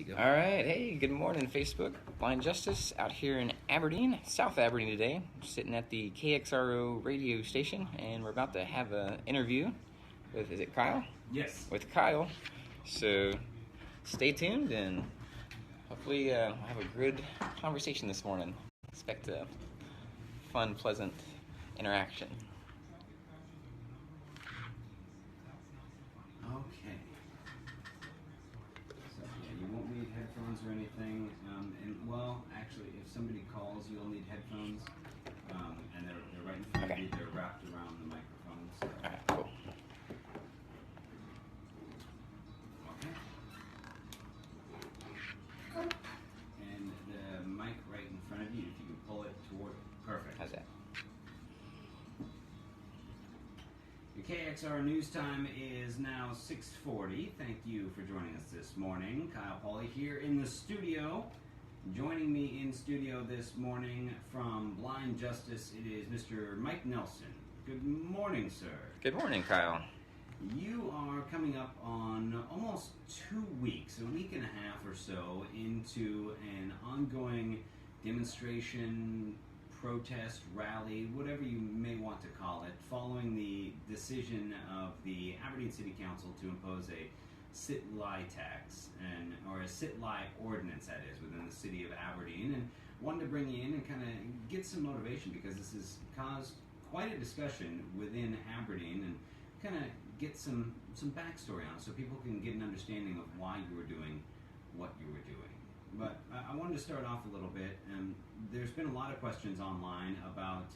you go. All right. Hey, good morning, Facebook. Blind Justice out here in Aberdeen, South Aberdeen today. We're sitting at the KXRO radio station, and we're about to have an interview with, is it Kyle? Yes. With Kyle. So stay tuned, and hopefully we'll have a good conversation this morning. Expect a fun, pleasant interaction. Okay. So yeah, you won't need headphones or anything. Well, actually, if somebody calls, you'll need headphones. And they're right in front of you. They're wrapped around the microphone. So. All right, cool. Okay. And the mic right in front of you. If you can pull it toward. Perfect. How's that? The KXR news time is now 6:40. Thank you for joining us this morning. Kyle Pauly here in the studio. Joining me in studio this morning from Blind Justice, it is Mr. Mike Nelson. Good morning, sir. Good morning, Kyle. You are coming up on almost 2 weeks, a week and a half or so, into an ongoing demonstration, protest, rally, whatever you may want to call it, following the decision of the Aberdeen City Council to impose a sit-lie tax, or a sit-lie ordinance, that is, within the city of Aberdeen, and wanted to bring you in and kind of get some motivation, because this has caused quite a discussion within Aberdeen, and kind of get some backstory on it so people can get an understanding of why you were doing what you were doing. But I wanted to start off a little bit, and there's been a lot of questions online about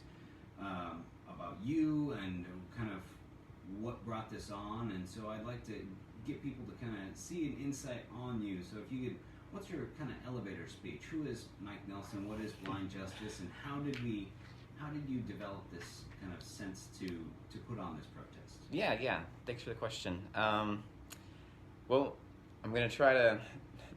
you and kind of what brought this on, and so I'd like to get people to kind of see an insight on you. So if you could, what's your kind of elevator speech? Who is Mike Nelson? What is Blind Justice? And how did you develop this kind of sense to put on this protest? Yeah. Thanks for the question. Well, I'm going to try to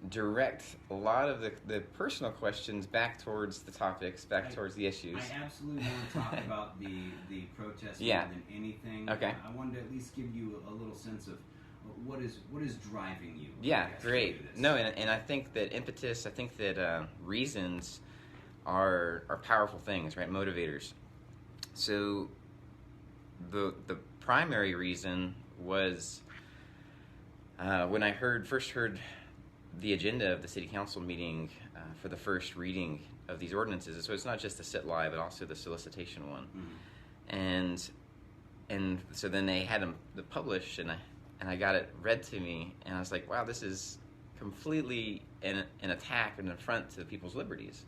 direct a lot of the personal questions back towards the topics, towards the issues. I absolutely want to talk about the protest Yeah. more than anything. Okay. I wanted to at least give you a little sense of what is driving you. Yeah, great. No, and I think that impetus, I think that reasons are powerful things, right? Motivators. So the primary reason was when I first heard the agenda of the city council meeting for the first reading of these ordinances. So it's not just the sit-lie, but also the solicitation one. Mm-hmm. And so then they had them published, and I got it read to me, and I was like, wow, this is completely an attack and an affront to people's liberties.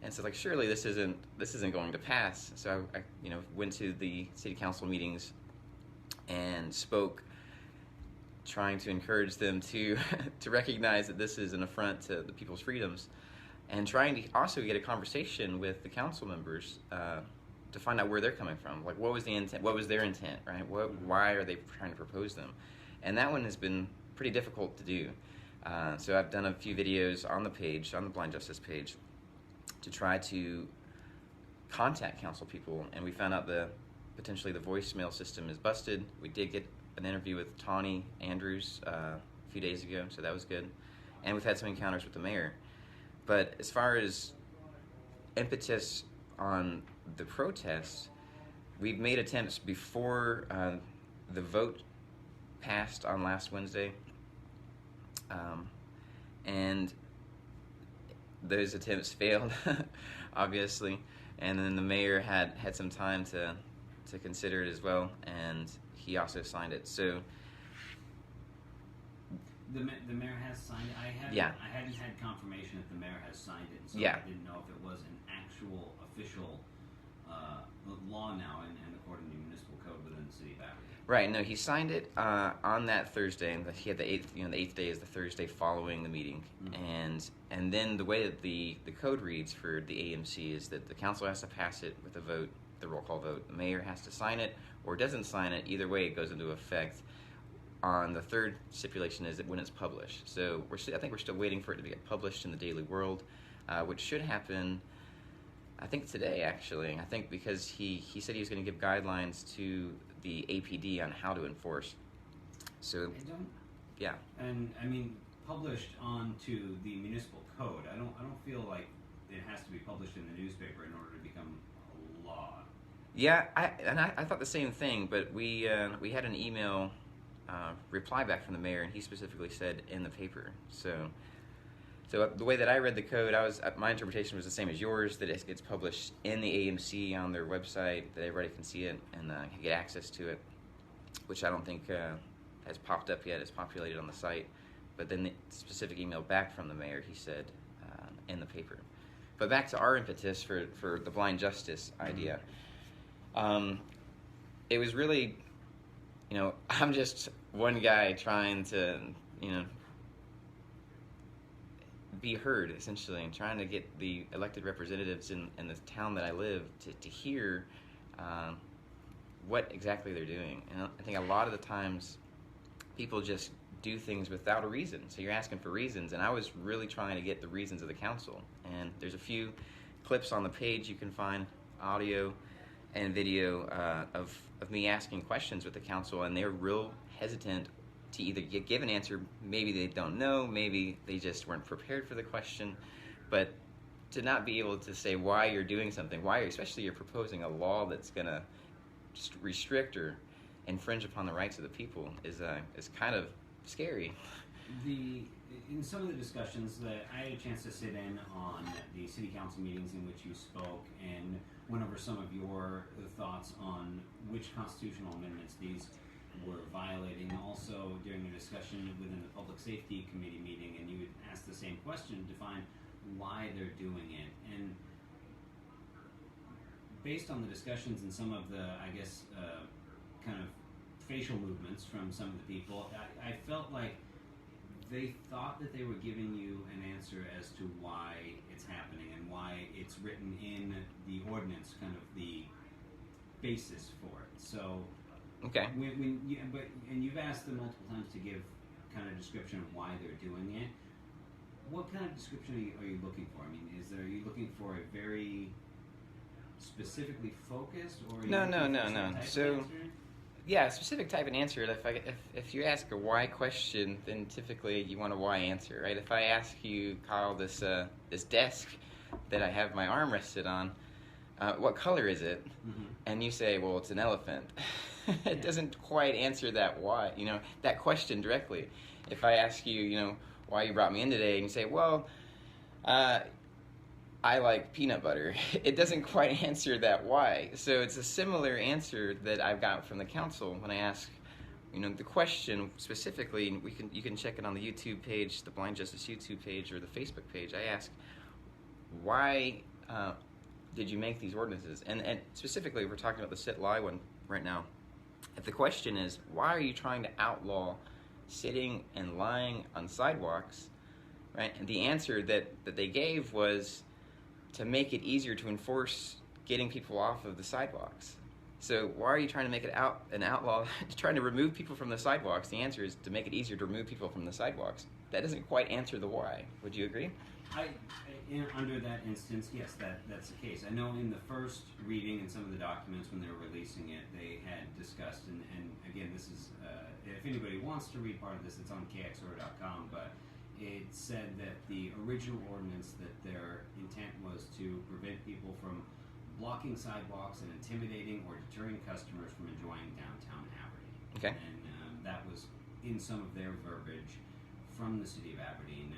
And so, like, surely this isn't going to pass. So I went to the city council meetings and spoke, trying to encourage them to recognize that this is an affront to the people's freedoms, and trying to also get a conversation with the council members to find out where they're coming from. Like, what was the intent? What was their intent? Right? Why are they trying to propose them? And that one has been pretty difficult to do. So I've done a few videos on the page, on the Blind Justice page, to try to contact council people, and we found out potentially the voicemail system is busted. We did get an interview with Tawny Andrews a few days ago, so that was good. And we've had some encounters with the mayor. But as far as impetus on the protest, we've made attempts before the vote passed on last Wednesday, and those attempts failed, obviously. And then the mayor had some time to consider it as well, and he also signed it. So the mayor has signed it. I hadn't had confirmation that the mayor has signed it, so I didn't know if it was an actual official law now and according to municipal code within the city of Aberdeen. Right. No, he signed it on that Thursday, and he had the 8th. The 8th day is the Thursday following the meeting, mm-hmm. and then the way that the code reads for the AMC is that the council has to pass it with a vote, the roll call vote. The mayor has to sign it or doesn't sign it. Either way, it goes into effect. On the third stipulation is that when it's published. So I think we're still waiting for it to get published in the Daily World, which should happen, I think, today, actually. I think because he said he was going to give guidelines to the APD on how to enforce. So, I don't. Yeah. And I mean, published onto the municipal code. I don't feel like it has to be published in the newspaper in order to become a law. Yeah, I thought the same thing, but we had an email reply back from the mayor, and he specifically said in the paper. So the way that I read the code, my interpretation was the same as yours, that it gets published in the AMC on their website, that everybody can see it and can get access to it, which I don't think has popped up yet. It's populated on the site. But then the specific email back from the mayor, he said in the paper. But back to our impetus for the blind justice idea. It was really, I'm just one guy trying to, be heard, essentially, and trying to get the elected representatives in the town that I live to hear what exactly they're doing. And I think a lot of the times people just do things without a reason. So you're asking for reasons, and I was really trying to get the reasons of the council. And there's a few clips on the page you can find, audio and video of me asking questions with the council, and they're real hesitant to either give an answer. Maybe they don't know, maybe they just weren't prepared for the question, but to not be able to say why you're doing something, especially you're proposing a law that's going to restrict or infringe upon the rights of the people is kind of scary. In some of the discussions that I had a chance to sit in on the city council meetings in which you spoke and went over some of your thoughts on which constitutional amendments these were violating. Also during a discussion within the public safety committee meeting, and you would ask the same question to find why they're doing it. And based on the discussions and some of the, kind of facial movements from some of the people, I felt like they thought that they were giving you an answer as to why it's happening and why it's written in the ordinance, kind of the basis for it. So, okay. And you've asked them multiple times to give kind of description of why they're doing it. What kind of description are you looking for? I mean, are you looking for a very specifically focused, or no. So. Yeah, a specific type of answer. If you ask a why question, then typically you want a why answer, right? If I ask you, Kyle, this desk that I have my arm rested on, what color is it? Mm-hmm. And you say, well, it's an elephant. It doesn't quite answer that why, that question directly. If I ask you, why you brought me in today, and you say, well, I like peanut butter, it doesn't quite answer that why. So it's a similar answer that I've got from the council when I ask, the question specifically. You can check it on the YouTube page, the Blind Justice YouTube page, or the Facebook page. I ask, why did you make these ordinances? And specifically, we're talking about the sit-lie one right now. If the question is, why are you trying to outlaw sitting and lying on sidewalks, right? And the answer that they gave was to make it easier to enforce getting people off of the sidewalks. So why are you trying to make it an outlaw, trying to remove people from the sidewalks? The answer is to make it easier to remove people from the sidewalks. That doesn't quite answer the why. Would you agree? Under that instance, yes, that's the case. I know in the first reading and some of the documents when they were releasing it, they had discussed, and again, this is, if anybody wants to read part of this, it's on KXRO.com, but it said that the original ordinance, that their intent was to prevent people from blocking sidewalks and intimidating or deterring customers from enjoying downtown Aberdeen. Okay. And that was in some of their verbiage from the city of Aberdeen.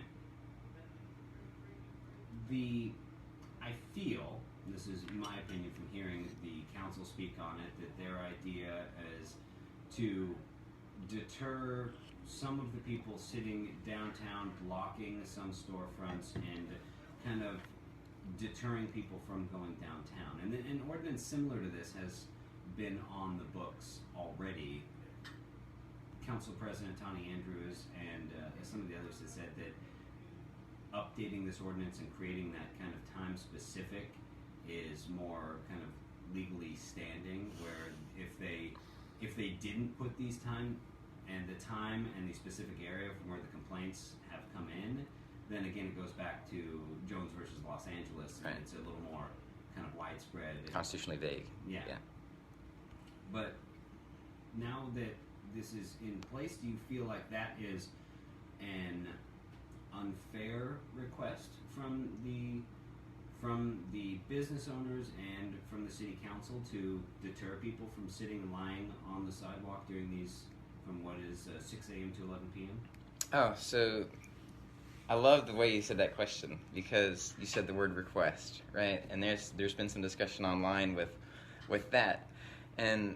I feel, and this is my opinion from hearing the council speak on it, that their idea is to deter some of the people sitting downtown, blocking some storefronts, and kind of deterring people from going downtown. And an ordinance similar to this has been on the books already. Council President Tony Andrews and some of the others have said that updating this ordinance and creating that kind of time specific is more kind of legally standing, where if they didn't put these time and the specific area from where the complaints have come in, then again it goes back to Jones versus Los Angeles. Right. And it's a little more kind of widespread. Constitutionally vague. Yeah. But now that this is in place, do you feel like that is an unfair request from the business owners and from the city council to deter people from sitting and lying on the sidewalk during these, from what is 6 a.m. to 11 p.m.? Oh, so I love the way you said that question, because you said the word request, right? And there's been some discussion online with that, and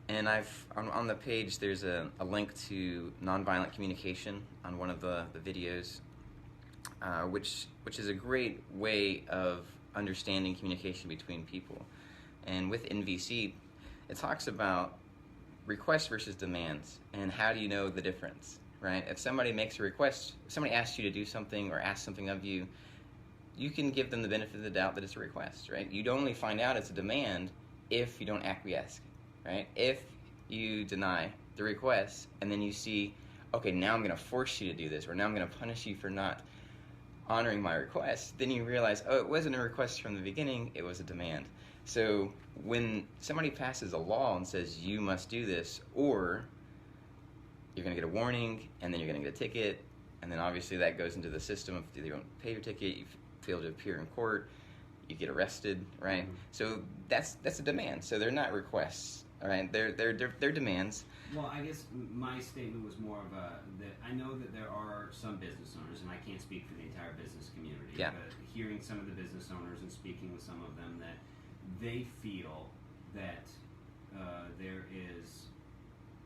I've on the page there's a link to nonviolent communication on one of the videos, which is a great way of understanding communication between people. And with NVC, it talks about requests versus demands, and how do you know the difference, right? If somebody makes a request, if somebody asks you to do something or asks something of you, you can give them the benefit of the doubt that it's a request, right? You'd only find out it's a demand if you don't acquiesce, right? If you deny the request and then you see, okay, now I'm going to force you to do this, or now I'm going to punish you for not honoring my request, then you realize, oh, it wasn't a request from the beginning, it was a demand. So when somebody passes a law and says you must do this, or you're going to get a warning, and then you're going to get a ticket, and then obviously that goes into the system. If you don't pay your ticket, you fail to appear in court, you get arrested, right? Mm-hmm. So that's a demand. So they're not requests, all right? They're demands. Well, I guess my statement was more of that I know that there are some business owners, and I can't speak for the entire business community, Yeah. but hearing some of the business owners and speaking with some of them, that they feel that there is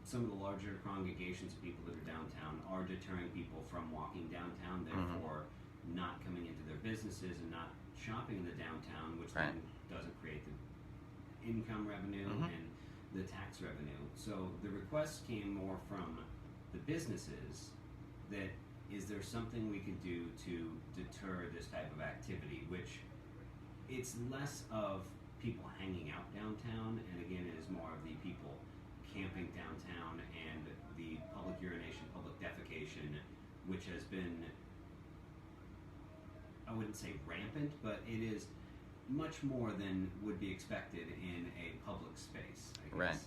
some of the larger congregations of people that are downtown are deterring people from walking downtown, therefore not coming into their businesses and not shopping in the downtown, which Right. then doesn't create the income revenue and the tax revenue. So the request came more from the businesses that is there something we could do to deter this type of activity, which it's less of people hanging out downtown, and again it is more of the people camping downtown and the public urination, public defecation, which has been, I wouldn't say rampant, but it is much more than would be expected in a public space, I guess,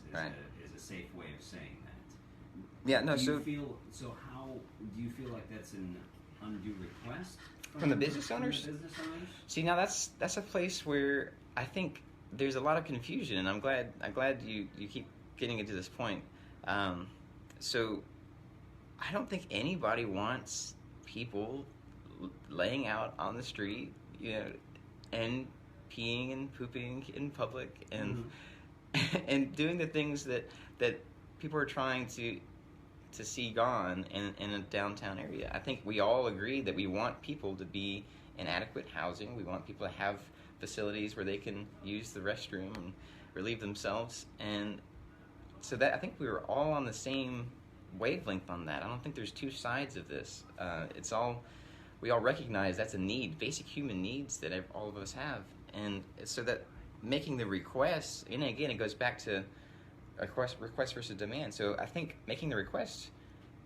is a safe way of saying that. Yeah, no, How do you feel like that's an undue request from the business owners? From the business owners? See, now that's a place where I think there's a lot of confusion, and I'm glad you keep getting into this point. So I don't think anybody wants people laying out on the street, and peeing and pooping in public, and and doing the things that people are trying to see gone in a downtown area. I think we all agree that we want people to be in adequate housing. We want people to have facilities where they can use the restroom and relieve themselves. And so that I think we were all on the same wavelength on that. I don't think there's two sides of this. We all recognize that's a need, basic human needs that all of us have. And so that making the request, and again, it goes back to request versus demand. So I think making the request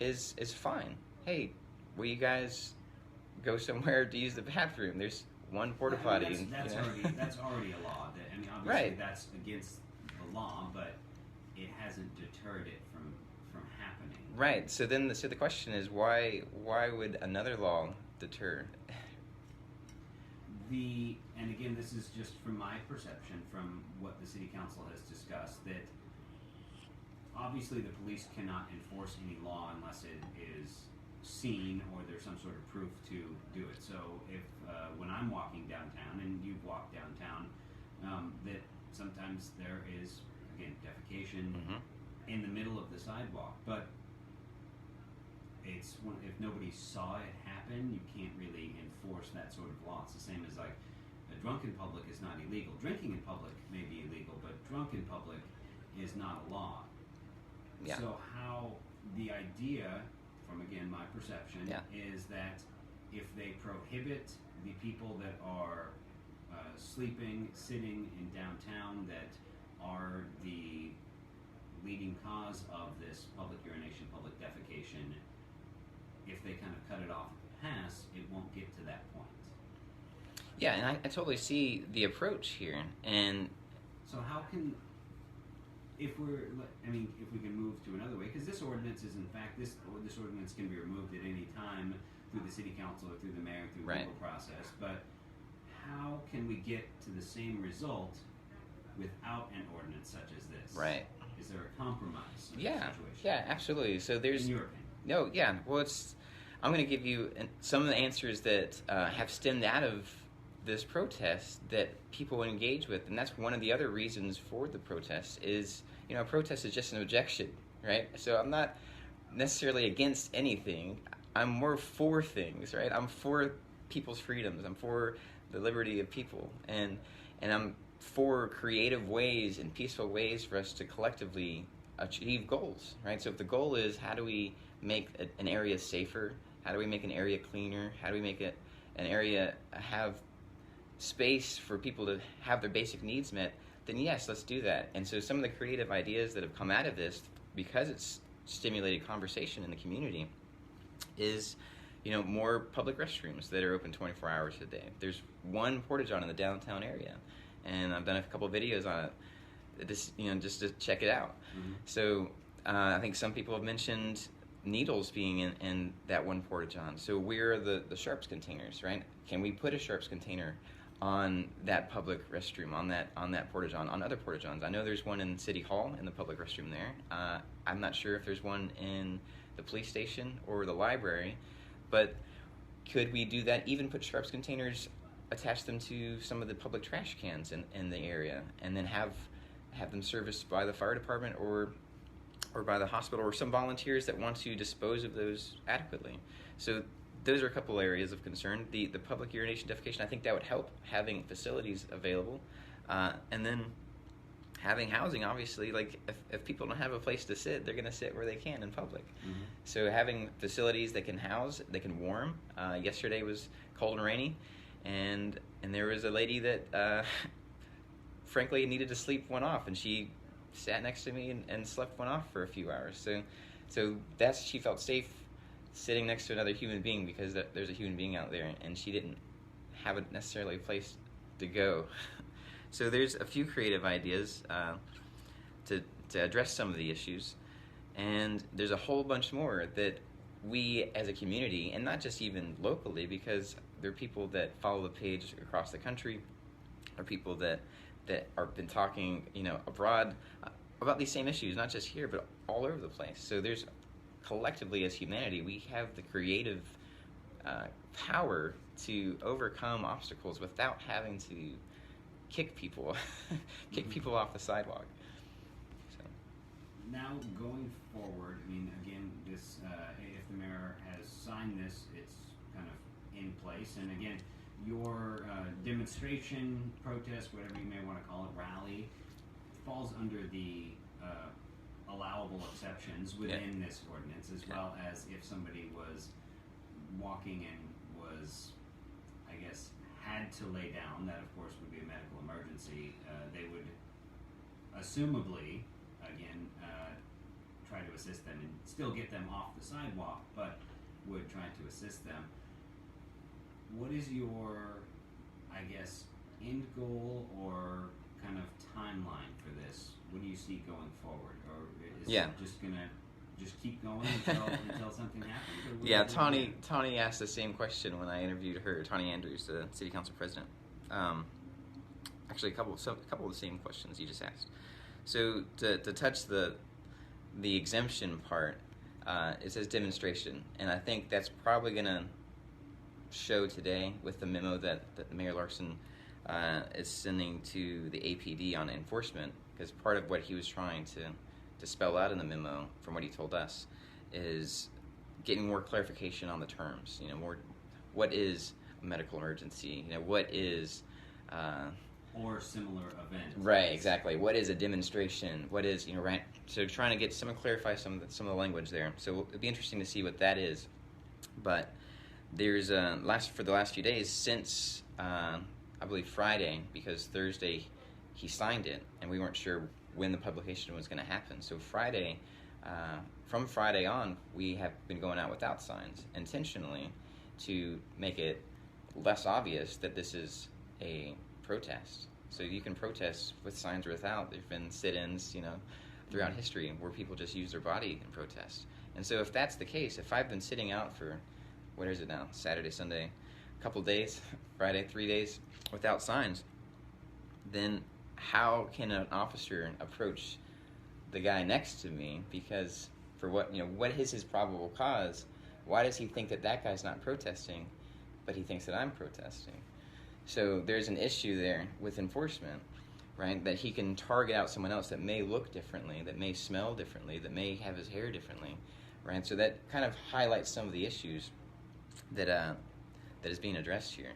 is fine. Hey, will you guys go somewhere to use the bathroom? There's one porta potty. That's already a law. Obviously Right. That's against the law, but it hasn't deterred it from happening. Right. So the question is, why would another law deter? And again, this is just from my perception, from what the city council has discussed, that obviously the police cannot enforce any law unless it is seen or there's some sort of proof to do it. So if when I'm walking downtown, and you've walked downtown, that sometimes there is, again, defecation in the middle of the sidewalk, but if nobody saw it happen, you can't really enforce that sort of law. It's the same as like a drunk in public is not illegal. Drinking in public may be illegal, but drunk in public is not a law. Yeah. So how the idea, from again my perception, is that if they prohibit the people that are sleeping, sitting in downtown, that are the leading cause of this public urination, public defecation, if they kind of cut it off at the pass, it won't get to that point. Yeah, and I totally see the approach here. And so how can, if we can move to another way, because this ordinance is in fact, this ordinance can be removed at any time through the city council or through the mayor, through the Right. legal process, but how can we get to the same result without an ordinance such as this? Right. Is there a compromise in the Yeah. situation? Yeah. Absolutely. So there's In your opinion. no. Yeah. Well, it's. I'm going to give you some of the answers that have stemmed out of this protest that people engage with, and that's one of the other reasons for the protest. Is a protest is just an objection, right? So I'm not necessarily against anything. I'm more for things, right? I'm for people's freedoms. I'm for the liberty of people, and I'm for creative ways and peaceful ways for us to collectively achieve goals, right? So if the goal is how do we make an area safer, how do we make an area cleaner, how do we make an area have space for people to have their basic needs met, then yes, let's do that. And so some of the creative ideas that have come out of this, because it's stimulated conversation in the community, is more public restrooms that are open 24 hours a day. There's one porta-john in the downtown area, and I've done a couple of videos on it, just to check it out. Mm-hmm. So I think some people have mentioned needles being in that one porta-john. So where are the sharps containers, right? Can we put a sharps container on that public restroom, on that porta-john, on other porta-johns? I know there's one in City Hall in the public restroom there. I'm not sure if there's one in the police station or the library, but could we do that? Even put sharps containers, attach them to some of the public trash cans in the area, and then have them serviced by the fire department or by the hospital or some volunteers that want to dispose of those adequately. So those are a couple areas of concern. The public urination defecation, I think that would help, having facilities available, and then having housing. Obviously, like if people don't have a place to sit, they're going to sit where they can in public. Mm-hmm. So having facilities that can house, that can warm. Yesterday was cold and rainy, and there was a lady that frankly needed to sleep one off, and she sat next to me and slept one off for a few hours. So she felt safe sitting next to another human being, because there's a human being out there, and she didn't have necessarily a place to go. So there's a few creative ideas to address some of the issues, and there's a whole bunch more that we as a community, and not just even locally, because there are people that follow the page across the country, or people that are been talking abroad about these same issues, not just here but all over the place. So there's collectively, as humanity, we have the creative power to overcome obstacles without having to kick people off the sidewalk. So now going forward, I mean, again, this if the mayor has signed this, it's kind of in place. And again, your demonstration, protest, whatever you may want to call it, rally, falls under the allowable exceptions within this ordinance, as well as if somebody was walking and was, I guess, had to lay down, that of course would be a medical emergency. They would assumably, again, try to assist them and still get them off the sidewalk, but would try to assist them. What is your, I guess, end goal or kind of timeline for this? What do you see going forward, or is it just gonna just keep going until something happens? Yeah, Tawny asked the same question when I interviewed her. Tawny Andrews, the city council president. Actually, a couple of the same questions you just asked. So to touch the exemption part, it says demonstration, and I think that's probably gonna show today with the memo that Mayor Larson is sending to the APD on enforcement, because part of what he was trying to spell out in the memo, from what he told us, is getting more clarification on the terms. More, what is a medical emergency? What is or similar event. Right, exactly. What is a demonstration? What is right? So trying to get clarify some of the language there. So it'd be interesting to see what that is. But there's for the last few days since I believe Friday, because Thursday he signed it and we weren't sure when the publication was going to happen. So Friday, from Friday on, we have been going out without signs intentionally to make it less obvious that this is a protest. So you can protest with signs or without. There've been sit-ins, throughout history where people just use their body in protest. And so if that's the case, if I've been sitting out for what is it now? Saturday, Sunday, a couple days, Friday, 3 days without signs, then how can an officer approach the guy next to me? Because for what is his probable cause? Why does he think that that guy's not protesting, but he thinks that I'm protesting? So there's an issue there with enforcement, right? That he can target out someone else that may look differently, that may smell differently, that may have his hair differently, right? So that kind of highlights some of the issues that that is being addressed here.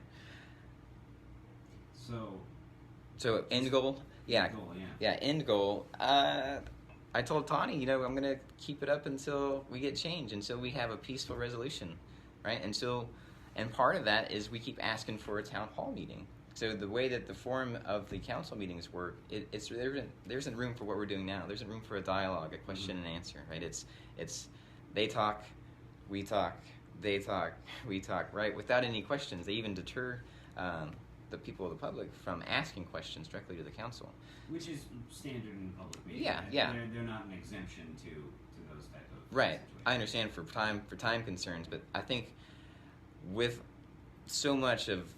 So end goal, end goal. I told Tawny, I'm going to keep it up until we get change, until we have a peaceful resolution, right? And part of that is we keep asking for a town hall meeting. So the way that the form of the council meetings work, there isn't room for what we're doing now. There isn't room for a dialogue, a question and answer, right? It's they talk, we talk, they talk, we talk, right? Without any questions. They even deter the people of the public from asking questions directly to the council. Which is standard in public meetings. Yeah. They're not an exemption to those type of right. situations. I understand for time concerns, but I think with so much of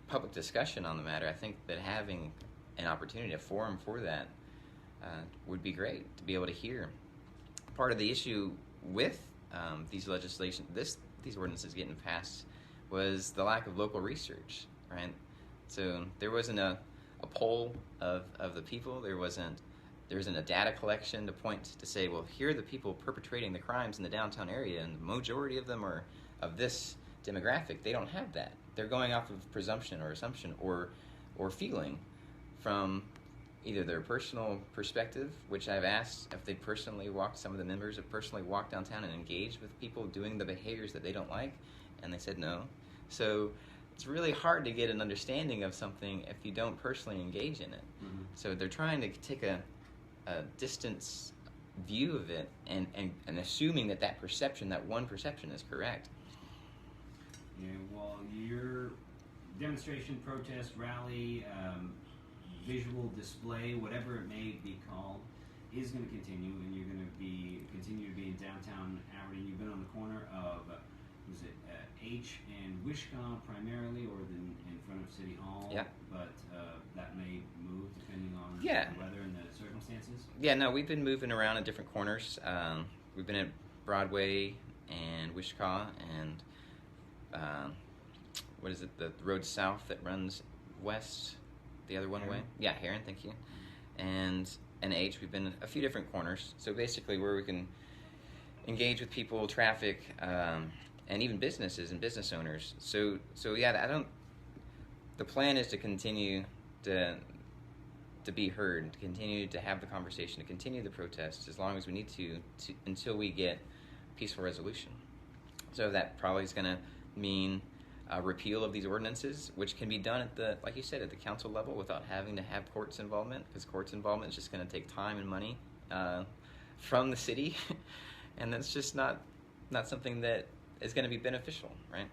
public discussion on the matter, I think that having an opportunity, a forum for that, would be great to be able to hear. Part of the issue with these ordinances getting passed was the lack of local research, right? So there wasn't a poll of the people. There wasn't a data collection to say, well, here are the people perpetrating the crimes in the downtown area, and the majority of them are of this demographic. They don't have that. They're going off of presumption or assumption or feeling from either their personal perspective, which I've asked if some of the members have personally walked downtown and engaged with people doing the behaviors that they don't like, and they said no. So it's really hard to get an understanding of something if you don't personally engage in it. Mm-hmm. So they're trying to take a distance view of it and assuming that perception, that one perception, is correct. Yeah, well, your demonstration, protest, rally, visual display, whatever it may be called, is going to continue, and you're going to continue to be in downtown Aberdeen. You've been on the corner of H and Wishkah primarily, or in front of City Hall. Yeah. But that may move depending on the weather and the circumstances. Yeah, no, we've been moving around in different corners. We've been at Broadway and Wishkah and the road south that runs west, the other one Heron. way? Yeah, Heron, thank you. And H, we've been a few different corners. So basically where we can engage with people, traffic, and even businesses and business owners. So yeah, the plan is to continue to be heard, to continue to have the conversation, to continue the protest as long as we need to until we get peaceful resolution. So that probably is going to mean a repeal of these ordinances, which can be done like you said, at the council level without having to have courts involvement, because courts involvement is just going to take time and money from the city, and that's just not something that is going to be beneficial, right?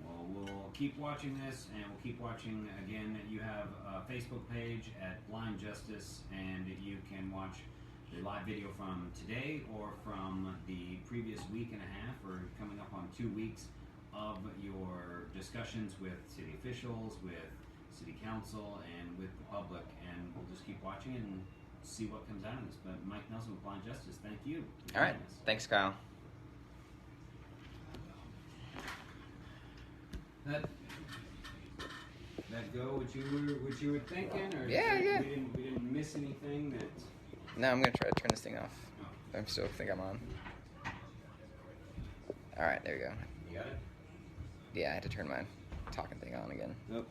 Well, we'll keep watching this, and we'll keep watching again. You have a Facebook page at Blind Justice, and you can watch the live video from today or from the previous week and a half, or coming up on 2 weeks of your discussions with city officials, with city council, and with the public. And we'll just keep watching and see what comes out of this. But Mike Nelson with Blind Justice, thank you. All right. Thanks, Kyle. That go what you were thinking, or yeah. We didn't miss anything that. No, I'm gonna try to turn this thing off. I still think I'm on. All right, there we go. You got it? Yeah, I had to turn my talking thing on again. Nope.